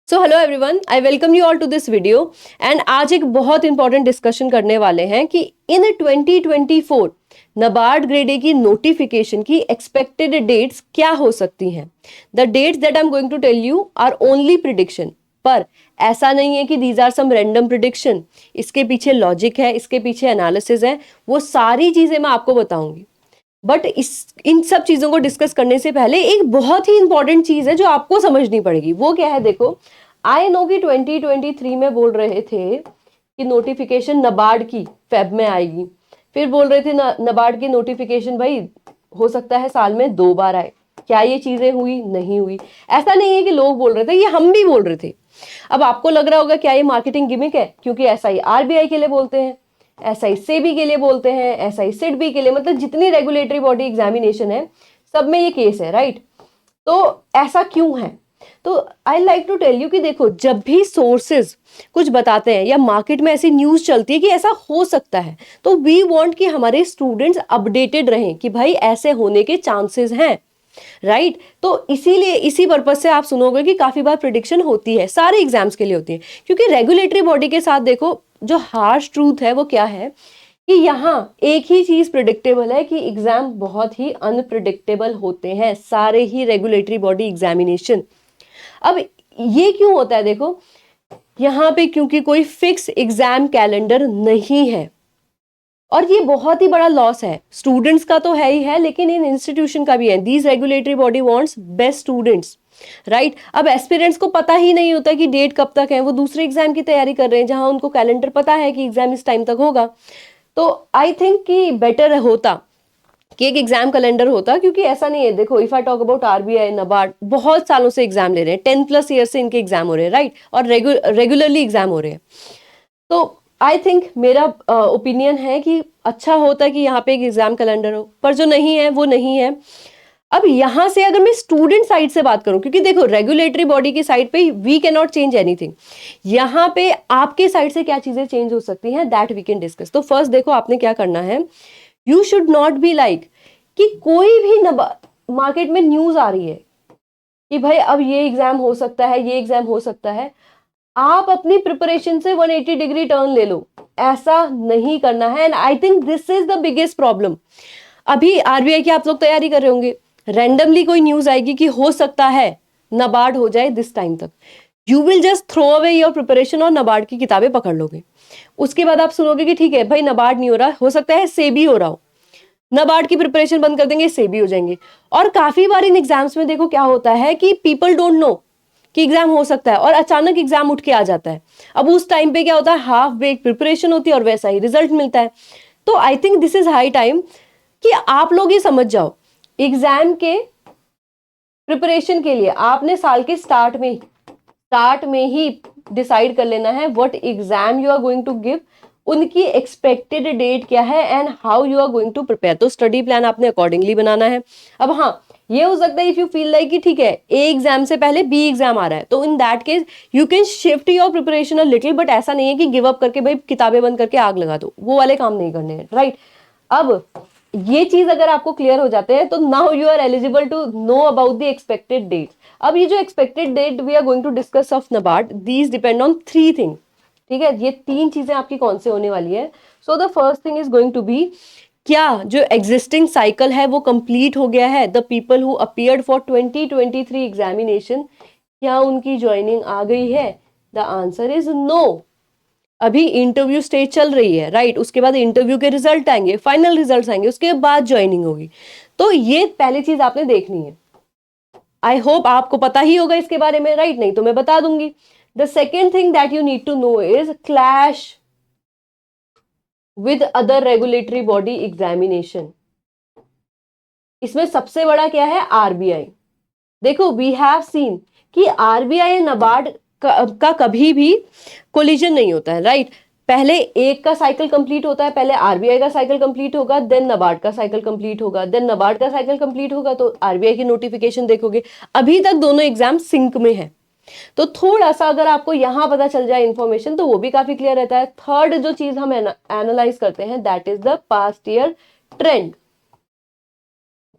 So hello everyone, I welcome you all to this video. And आज एक बहुत important discussion करने वाले हैं कि इन 2024 नाबार्ड ग्रेड ए की नोटिफिकेशन की एक्सपेक्टेड डेट्स क्या हो सकती हैं। The dates that I am going to tell you are only prediction, पर ऐसा नहीं है कि these are some random prediction. इसके पीछे लॉजिक है, इसके पीछे एनालिसिस है, वो सारी चीजें मैं आपको बताऊंगी। बट इन सब चीजों को डिस्कस करने से पहले एक बहुत ही इंपॉर्टेंट चीज है जो आपको समझनी पड़ेगी। वो क्या है? देखो, आई नो कि 2023 में बोल रहे थे कि नोटिफिकेशन नाबार्ड की फेब में आएगी, फिर बोल रहे थे नाबार्ड की नोटिफिकेशन भाई हो सकता है साल में 2 बार आए। क्या ये चीजें हुई? नहीं हुई। ऐसा नहीं है कि लोग बोल रहे थे, ये हम भी बोल रहे थे। अब आपको लग रहा होगा क्या ये मार्केटिंग गिमिक है, क्योंकि ऐसा ही आरबीआई के लिए बोलते हैं, ऐसा ही सेबी के लिए बोलते हैं, ऐसा ही सिडबी के लिए, मतलब जितनी रेगुलेटरी बॉडी एग्जामिनेशन है सब में ये केस है, राइट? तो ऐसा क्यों है? तो I like to tell you कि देखो, जब भी सोर्सेज कुछ बताते हैं या मार्केट में ऐसी न्यूज चलती है कि ऐसा हो सकता है, तो वी वांट कि हमारे स्टूडेंट्स अपडेटेड रहें कि भाई ऐसे होने के चांसेस हैं, राइट? तो इसीलिए इसी पर्पज से आप सुनोगे कि काफी बार प्रिडिक्शन होती है, सारे एग्जाम्स के लिए होती है। क्योंकि रेगुलेटरी बॉडी के साथ देखो, जो हार्श ट्रूथ है वो क्या है कि यहाँ एक ही चीज प्रिडिक्टेबल है कि एग्जाम बहुत ही अनप्रिडिक्टेबल होते हैं, सारे ही रेगुलेटरी बॉडी एग्जामिनेशन। अब ये क्यों होता है? देखो, यहाँ पे क्योंकि कोई फिक्स एग्जाम कैलेंडर नहीं है, और ये बहुत ही बड़ा लॉस है। स्टूडेंट्स का तो है ही है, लेकिन इन इंस्टीट्यूशन का भी है। These regulatory body wants best students, right? अब एस्पिरेंट्स को पता ही नहीं होता कि डेट कब तक है, वो दूसरे एग्जाम की तैयारी कर रहे हैं जहां उनको कैलेंडर पता है कि एग्जाम इस टाइम तक होगा। तो आई थिंक कि बेटर होता कि एक एग्जाम कैलेंडर होता, क्योंकि ऐसा नहीं है। देखो, if I talk about RBI, NABARD बहुत सालों से एग्जाम ले रहे हैं, 10+ ईयर से इनके एग्जाम हो रहे हैं, राइट? और रेगुलरली एग्जाम हो रहे हैं। तो आई थिंक मेरा ओपिनियन है कि अच्छा होता कि यहाँ पे एक एग्जाम कैलेंडर हो, पर जो नहीं है वो नहीं है। अब यहाँ से अगर मैं स्टूडेंट साइड से बात करूं, क्योंकि देखो रेगुलेटरी बॉडी की साइड पे we can not change anything, यहाँ पे आपके साइड से क्या चीजें चेंज हो सकती हैं दैट वी कैन डिस्कस। तो फर्स्ट देखो, आपने क्या करना है, you should not be like कि कोई भी मार्केट में न्यूज आ रही है कि भाई अब ये एग्जाम हो सकता है, ये एग्जाम हो सकता है, आप अपनी प्रिपरेशन से 180 डिग्री टर्न ले लो। ऐसा नहीं करना है, and I think this is the biggest problem. अभी आरबीआई की आप लोग तैयारी कर रहे होंगे, रैंडमली कोई न्यूज आएगी कि हो सकता है नाबार्ड हो जाए दिस टाइम तक, you will just throw away your preparation और नाबार्ड की किताबें पकड़ लोगे। उसके बाद आप सुनोगे कि ठीक है भाई नाबार्ड नहीं हो रहा, हो सकता है सेबी हो रहा हो, नाबार्ड की प्रिपरेशन बंद कर देंगे, सेबी हो जाएंगे। और काफी बार इन एग्जाम्स में देखो क्या होता है कि पीपल डोंट नो कि एग्जाम हो सकता है, और अचानक एग्जाम उठ के आ जाता है। अब उस टाइम पे क्या होता है, हाफ बेक प्रिपरेशन होती है और वैसा ही रिजल्ट मिलता है। तो I think this is high time कि आप लोग ये समझ जाओ, एग्जाम के प्रिपरेशन के लिए आपने साल के स्टार्ट में ही डिसाइड कर लेना है what exam you are going to give, उनकी एक्सपेक्टेड डेट क्या है, and how you are going to prepare. तो स्टडी प्लान आपने अकॉर्डिंगली बनाना है। अब हाँ, ये हो सकता है इफ यू फील लाइक कि ठीक है ए एग्जाम से पहले बी एग्जाम आ रहा है, तो in that case you can shift your preparation a little, but ऐसा नहीं है कि गिव अप करके भाई किताबें बंद करके आग लगा दो, वो वाले काम नहीं करने हैं, राइट? अब ये चीज अगर आपको क्लियर हो जाते हैं तो now you are eligible to know about the expected date. अब ये जो expected date we are going to discuss of NABARD, these depend on 3 thing. ठीक है, ये 3 चीजें आपकी कौन से होने वाली है। So the first thing is going to be, क्या जो एग्जिस्टिंग साइकिल है वो कंप्लीट हो गया है? The people who appeared for 2023 examination, क्या उनकी ज्वाइनिंग आ गई है? The answer is no. अभी इंटरव्यू स्टेज चल रही है, राइट? उसके बाद इंटरव्यू के रिजल्ट आएंगे, फाइनल रिजल्ट आएंगे, उसके बाद ज्वाइनिंग होगी। तो ये पहली चीज आपने देखनी है। आई होप आपको पता ही होगा इसके बारे में, राइट? नहीं तो मैं बता दूंगी। The second thing that you need to know is clash with other regulatory body examination. इसमें सबसे बड़ा क्या है? आरबीआई। देखो, वी हैव सीन कि आरबीआई एंड नाबार्ड का कभी भी कोलिजन नहीं होता है, राइट? पहले एक का साइकिल कंप्लीट होता है, पहले आरबीआई का साइकिल कंप्लीट होगा, देन नाबार्ड का साइकिल कंप्लीट होगा, देन नाबार्ड का साइकिल कंप्लीट होगा तो आरबीआई की नोटिफिकेशन देखोगे। अभी तक दोनों एग्जाम सिंक में है। तो थोड़ा सा अगर आपको यहां पता चल जाए इंफॉर्मेशन तो वो भी काफी क्लियर रहता है। थर्ड जो चीज हम एनालाइज करते हैं that is the past year trend.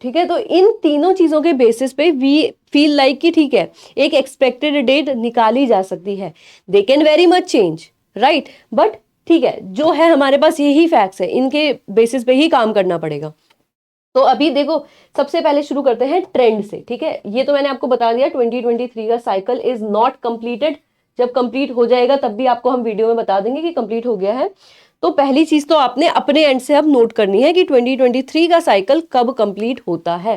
ठीक है, तो इन तीनों चीजों के बेसिस पे वी फील लाइक कि ठीक है, एक एक्सपेक्टेड डेट निकाली जा सकती है। They can very much change, right, but ठीक है, जो है हमारे पास यही फैक्ट्स है, इनके बेसिस पे ही काम करना पड़ेगा। तो अभी देखो, सबसे पहले शुरू करते हैं ट्रेंड से, ठीक है। ये तो मैंने आपको बता दिया 2023 का साइकिल इज नॉट कंप्लीटेड। जब कंप्लीट हो जाएगा तब भी आपको हम वीडियो में बता देंगे कि कंप्लीट हो गया है। तो पहली चीज तो आपने अपने एंड से अब नोट करनी है कि 2023 का साइकिल कब कंप्लीट होता है।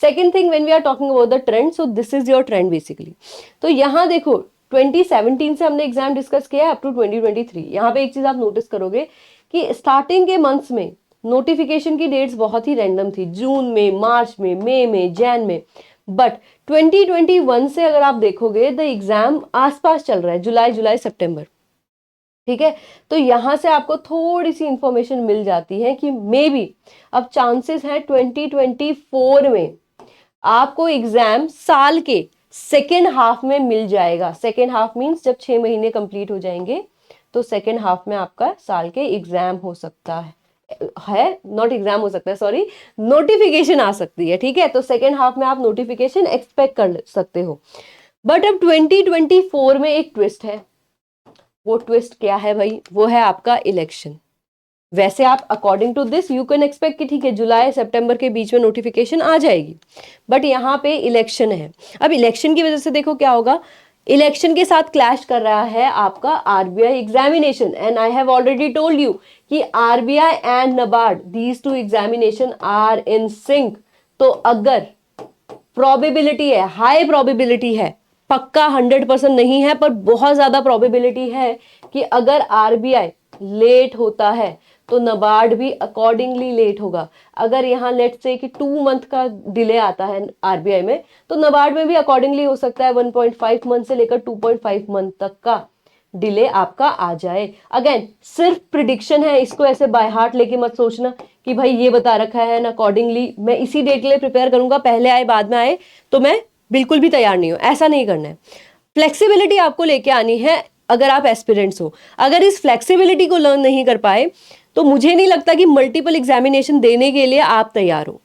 Second thing, when we are talking about the trend, so this is your trend basically. तो यहाँ देखो 2017 से हमने एग्जाम डिस्कस किया है अप टू 2023। यहाँ पे एक चीज आप नोटिस करोगे कि स्टार्टिंग के मंथ्स में नोटिफिकेशन की डेट्स बहुत ही रैंडम थी, जून में, मार्च में, मई में, जैन में। बट 2021 से अगर आप देखोगे द एग्जाम आसपास चल रहा है, जुलाई सितंबर, ठीक है। तो यहां से आपको थोड़ी सी इंफॉर्मेशन मिल जाती है कि मे बी अब चांसेस है 2024 में आपको एग्जाम साल के सेकेंड हाफ में मिल जाएगा। सेकेंड हाफ मींस जब 6 महीने कंप्लीट हो जाएंगे तो सेकेंड हाफ में आपका साल के एग्जाम हो सकता है नॉट एग्जाम हो सकता है, सॉरी, नोटिफिकेशन आ सकती है, ठीक है। तो सेकेंड हाफ में आप नोटिफिकेशन एक्सपेक्ट कर सकते हो। बट अब 2024 में एक ट्विस्ट है। वो ट्विस्ट क्या है भाई? वो है आपका इलेक्शन। वैसे आप according to this you can expect कि ठीक है जुलाई सितंबर के बीच में नोटिफिकेशन आ जाएगी, बट यहाँ पे इलेक्शन है। अब इलेक्शन की वजह से देखो क्या होगा, इलेक्शन के साथ क्लैश कर रहा है आपका RBI examination. And I have already told you कि RBI and NABARD, these two examination are in sync. तो अगर प्रोबेबिलिटी है, हाई प्रोबेबिलिटी है, पक्का 100% नहीं है पर बहुत ज्यादा प्रोबेबिलिटी है कि अगर आरबीआई लेट होता है तो नबार्ड भी अकॉर्डिंगली लेट होगा। अगर यहाँ लेट से कि 2 मंथ का डिले आता है आरबीआई में, तो नबार्ड में भी अकॉर्डिंगली हो सकता है 1.5 मंथ से लेकर 2.5 मंथ तक का डिले आपका आ जाए। अगेन सिर्फ प्रिडिक्शन है, इसको ऐसे बाय हार्ट लेके मत सोचना कि भाई ये बता रखा है ना अकॉर्डिंगली मैं इसी डेट के लिए प्रिपेयर करूंगा, पहले आए बाद में आए तो मैं बिल्कुल भी तैयार नहीं हूं। ऐसा नहीं करना है। फ्लेक्सिबिलिटी आपको लेके आनी है अगर आप एस्पिरेंट्स हो। अगर इस फ्लेक्सिबिलिटी को लर्न नहीं कर पाए तो मुझे नहीं लगता कि मल्टीपल एग्जामिनेशन देने के लिए आप तैयार हो।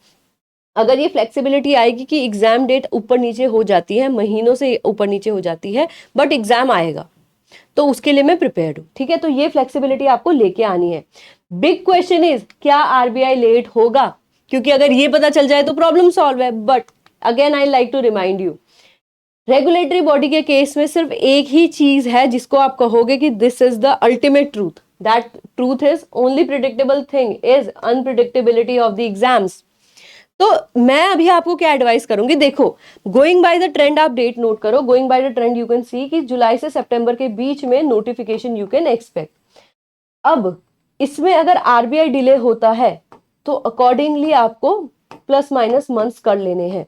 अगर ये फ्लेक्सिबिलिटी आएगी कि एग्जाम डेट ऊपर नीचे हो जाती है, महीनों से ऊपर नीचे हो जाती है, बट एग्जाम आएगा, तो उसके लिए मैं प्रिपेयर्ड हूं, ठीक है। तो ये फ्लेक्सिबिलिटी आपको लेके आनी है। बिग क्वेश्चन इज क्या आरबीआई लेट होगा? क्योंकि अगर ये पता चल जाए तो प्रॉब्लम सॉल्व है। But again I like to remind you, regulatory body के केस में सिर्फ एक ही चीज है जिसको आप कहोगे कि this is the ultimate truth. That truth is only predictable thing is unpredictability of the exams. तो मैं अभी आपको क्या एडवाइस करूंगी, देखो गोइंग बाय द ट्रेंड आप डेट नोट करो। Going by the trend you can see कि जुलाई से सितंबर के बीच में नोटिफिकेशन यू कैन एक्सपेक्ट। अब इसमें अगर आरबीआई डिले होता है तो अकॉर्डिंगली आपको प्लस माइनस मंथ्स कर लेने हैं।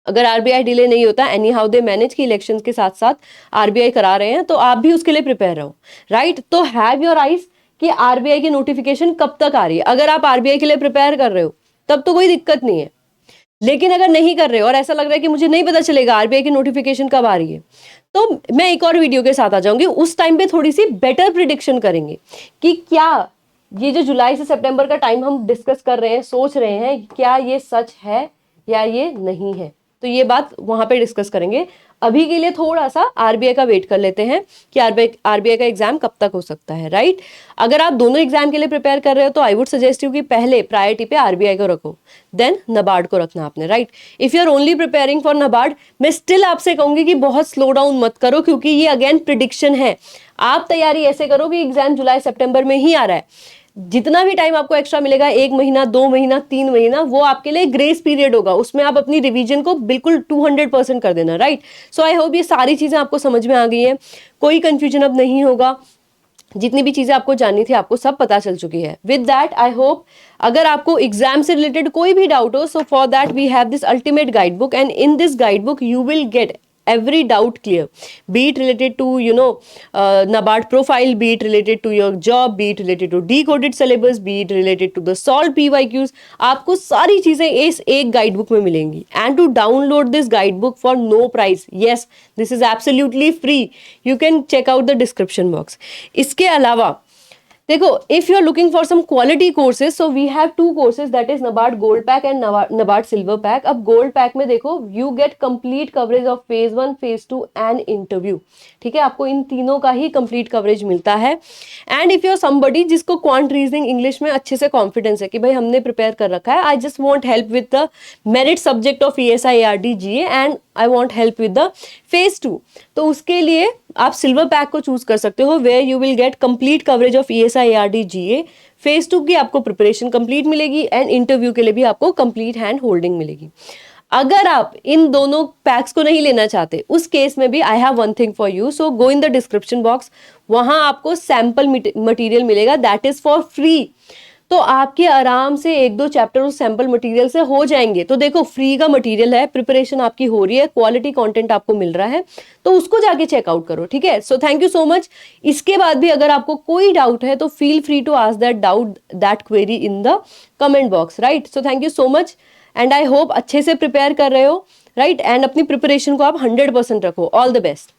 अगर आरबीआई डिले नहीं होता, एनी हाउ दे मैनेज की इलेक्शंस के साथ साथ आरबीआई करा रहे हैं, तो आप भी उसके लिए प्रिपेयर रहो, राइट। तो हैव योर आइज कि आरबीआई की नोटिफिकेशन कब तक आ रही है। अगर आप आरबीआई के लिए प्रिपेयर कर रहे हो तब तो कोई दिक्कत नहीं है, लेकिन अगर नहीं कर रहे हो और ऐसा लग रहा है कि मुझे नहीं पता चलेगा आरबीआई की नोटिफिकेशन कब आ रही है, तो मैं एक और वीडियो के साथ आ जाऊंगी। उस टाइम पे थोड़ी सी बेटर प्रिडिक्शन करेंगे कि क्या ये जो जुलाई से सितंबर का टाइम हम डिस्कस कर रहे हैं, सोच रहे हैं, क्या ये सच है या ये नहीं है। तो ये बात वहां पे डिस्कस करेंगे। अभी के लिए थोड़ा सा आरबीआई का वेट कर लेते हैं कि आरबीआई का एग्जाम कब तक हो सकता है, राइट। अगर आप दोनों एग्जाम के लिए प्रिपेयर कर रहे हो तो आई वुड सजेस्ट यू कि पहले प्रायोरिटी पे आरबीआई को रखो, देन नबार्ड को रखना आपने, right. If you are only preparing for NABARD, मैं स्टिल आपसे कहूंगी कि बहुत स्लो डाउन मत करो, क्योंकि ये अगेन प्रिडिक्शन है। आप तैयारी ऐसे करो कि एग्जाम जुलाई सितंबर में ही आ रहा है। जितना भी टाइम आपको एक्स्ट्रा मिलेगा, 1 महीना, 2 महीना, 3 महीना, वो आपके लिए ग्रेस पीरियड होगा। उसमें आप अपनी रिवीजन को बिल्कुल 200% कर देना, राइट। सो आई होप ये सारी चीजें आपको समझ में आ गई है, कोई कंफ्यूजन अब नहीं होगा। जितनी भी चीजें आपको जाननी थी आपको सब पता चल चुकी है। विद दैट आई होप अगर आपको एग्जाम से रिलेटेड कोई भी डाउट हो, so for that we have this ultimate guide book, and in this guide book you will get every doubt clear, be it related to NABARD profile, be it related to your job, be it related to decoded syllabus, be it related to the solved PYQs. आपको सारी चीजें इस एक guide book में मिलेंगी। and to download this guide book for no price, yes, this is absolutely free, you can check out the description box. इसके अलावा देखो, if you are looking for some quality courses, so we have two courses, that is NABARD gold pack and NABARD silver pack. अब gold pack में देखो, you get complete coverage of phase 1, phase 2 and interview. ठीक है, आपको इन तीनों का ही complete coverage मिलता है। And if you are somebody जिसको क्वांट रीजनिंग इंग्लिश में अच्छे से कॉन्फिडेंस है कि भाई हमने प्रिपेयर कर रखा है, I just want help with the merit subject of ESI ARD GA and I want help with the phase 2, तो उसके लिए आप सिल्वर पैक को चूज कर सकते हो, where you will get complete coverage of ESI ARD GA। Phase 2 की आपको प्रिपरेशन कंप्लीट मिलेगी एंड इंटरव्यू के लिए भी आपको कंप्लीट हैंड होल्डिंग मिलेगी। अगर आप इन दोनों पैक्स को नहीं लेना चाहते, उस केस में भी I have one thing for you, so go in the description box, वहां आपको सैंपल मटेरियल मिलेगा, दैट इज फॉर फ्री। तो आपके आराम से 1-2 चैप्टर उस सैंपल मटेरियल से हो जाएंगे। तो देखो, फ्री का मटेरियल है, प्रिपरेशन आपकी हो रही है, क्वालिटी कंटेंट आपको मिल रहा है, तो उसको जाके चेकआउट करो। ठीक है, so thank you so much. इसके बाद भी अगर आपको कोई डाउट है तो feel free to ask that doubt, that query in the comment box, right. So thank you so much and I hope अच्छे से प्रिपेयर कर रहे हो, राइट, एंड अपनी प्रिपरेशन को आप 100% रखो। All the best.